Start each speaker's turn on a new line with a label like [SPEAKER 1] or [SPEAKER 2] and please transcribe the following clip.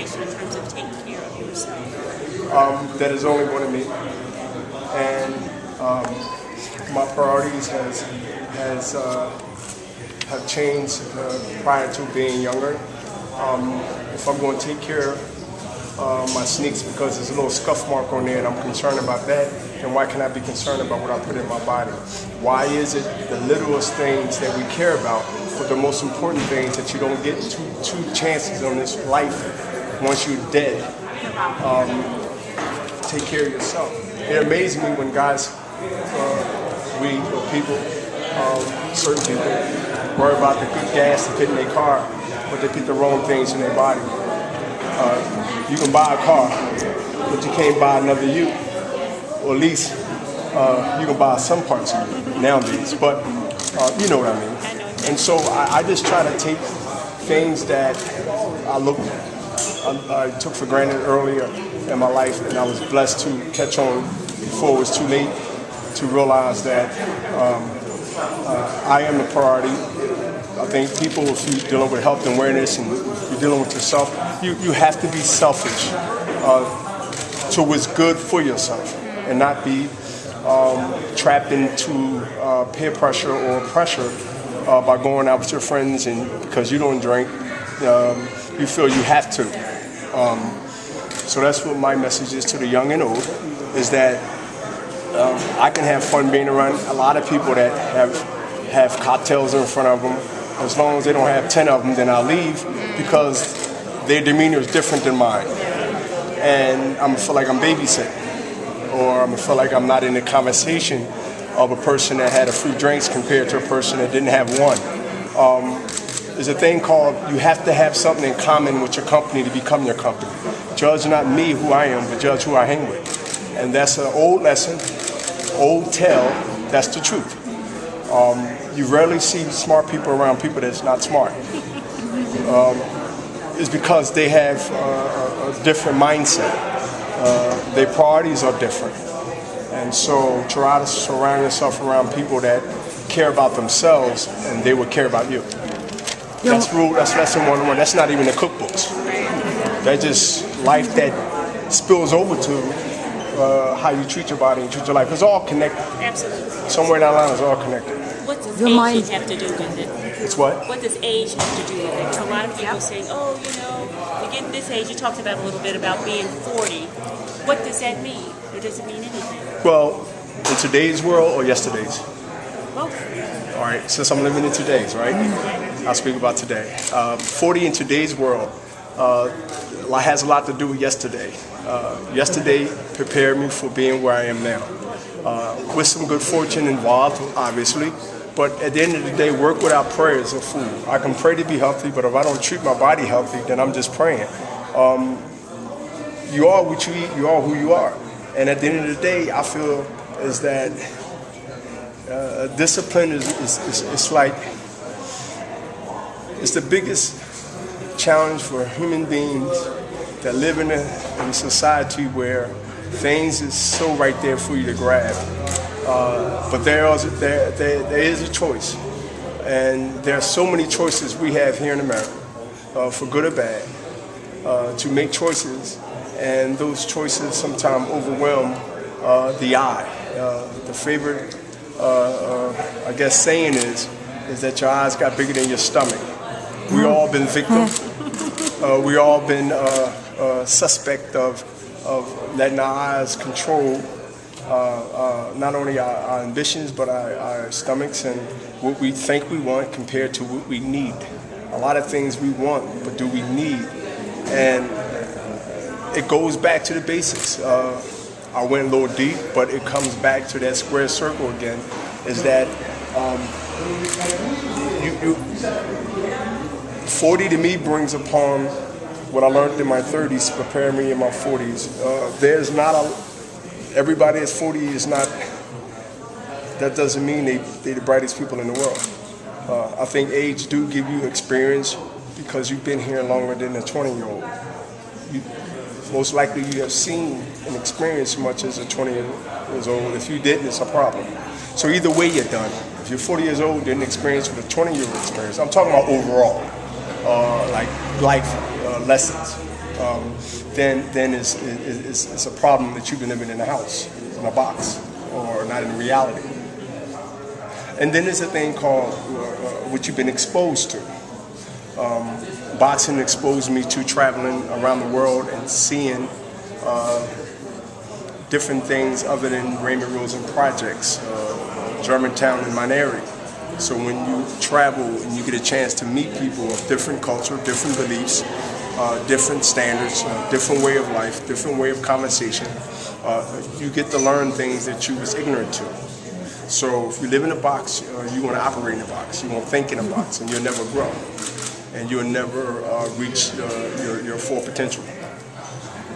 [SPEAKER 1] motivation in terms of taking care of yourself?
[SPEAKER 2] That is only one of me, and my priorities have changed prior to being younger. If I'm going to take care of my sneaks because there's a little scuff mark on there and I'm concerned about that, then why can I be concerned about what I put in my body? Why is it the littlest things that we care about, but the most important things that you don't get two chances on this life once you're dead? Take care of yourself. It amazes me when guys, certain people, worry about the good gas to put in their car, but they put the wrong things in their body. You can buy a car, but you can't buy another you. Or at least you can buy some parts of you nowadays, but you know what I mean. And so I just try to take things that I took for granted earlier in my life, and I was blessed to catch on before it was too late to realize that I am the priority. I think people, if you're dealing with health and awareness and you're dealing with yourself, you have to be selfish to what's good for yourself and not be trapped into peer pressure or pressure by going out with your friends, and because you don't drink, you feel you have to. So that's what my message is to the young and old, is that I can have fun being around a lot of people that have cocktails in front of them. As long as they don't have 10 of them, then I'll leave, because their demeanor is different than mine. And I'm gonna feel like I'm babysitting, or I'm gonna feel like I'm not in the conversation of a person that had a few drinks compared to a person that didn't have one. There's a thing called, you have to have something in common with your company to become your company. Judge not me who I am, but judge who I hang with. And that's an old lesson, old tale, that's the truth. You rarely see smart people around people that's not smart. It's because they have a different mindset. Their priorities are different. And so try to surround yourself around people that care about themselves, and they will care about you. That's lesson 101. That's not even the cookbooks. That's just life that spills over to how you treat your body and treat your life. It's all connected.
[SPEAKER 1] Absolutely.
[SPEAKER 2] Somewhere down the line, it's all connected.
[SPEAKER 1] What does age have to do with it?
[SPEAKER 2] It's what?
[SPEAKER 1] What does age have to do with it? A lot of people saying, oh, you get this age, you talked about a little bit about being 40. What does that mean? It doesn't mean anything.
[SPEAKER 2] Well, in today's world or yesterday's?
[SPEAKER 1] Both.
[SPEAKER 2] All right, since I'm living in today's, right? I'll speak about today. 40 in today's world has a lot to do with yesterday. Yesterday prepared me for being where I am now. With some good fortune involved, obviously. But at the end of the day, work without prayer is a fool. I can pray to be healthy, but if I don't treat my body healthy, then I'm just praying. You are what you eat, you are who you are. And at the end of the day, I feel is that discipline is like, it's the biggest challenge for human beings that live in a society where things is so right there for you to grab. But there is a choice. And there are so many choices we have here in America, for good or bad, to make choices. And those choices sometimes overwhelm the eye. The favorite, I guess, saying is that your eyes got bigger than your stomach. We all been victims. We all been suspect of letting our eyes control not only our ambitions, but our stomachs and what we think we want compared to what we need. A lot of things we want, but do we need? And it goes back to the basics. I went a little deep, but it comes back to that square circle again, is that 40 to me brings upon what I learned in my 30s, preparing me in my 40s. There's not everybody that's 40 is not, that doesn't mean they're the brightest people in the world. I think age do give you experience because you've been here longer than a 20-year-old. Most likely you have seen and experienced as much as a 20 years old. If you didn't, it's a problem. So either way you're done. If you're 40 years old, didn't experience with a 20-year-old experience. I'm talking about overall, like life lessons. then it's a problem that you've been living in a house, in a box, or not in reality. And then there's a thing called what you've been exposed to. Boxing exposed me to traveling around the world and seeing different things other than Raymond Rosen projects, Germantown and Monterey. So when you travel and you get a chance to meet people of different culture, different beliefs, different standards, different way of life, different way of conversation, you get to learn things that you was ignorant to. So if you live in a box, you want to operate in a box, you want to think in a box, and you'll never grow, and you'll never reach your full potential.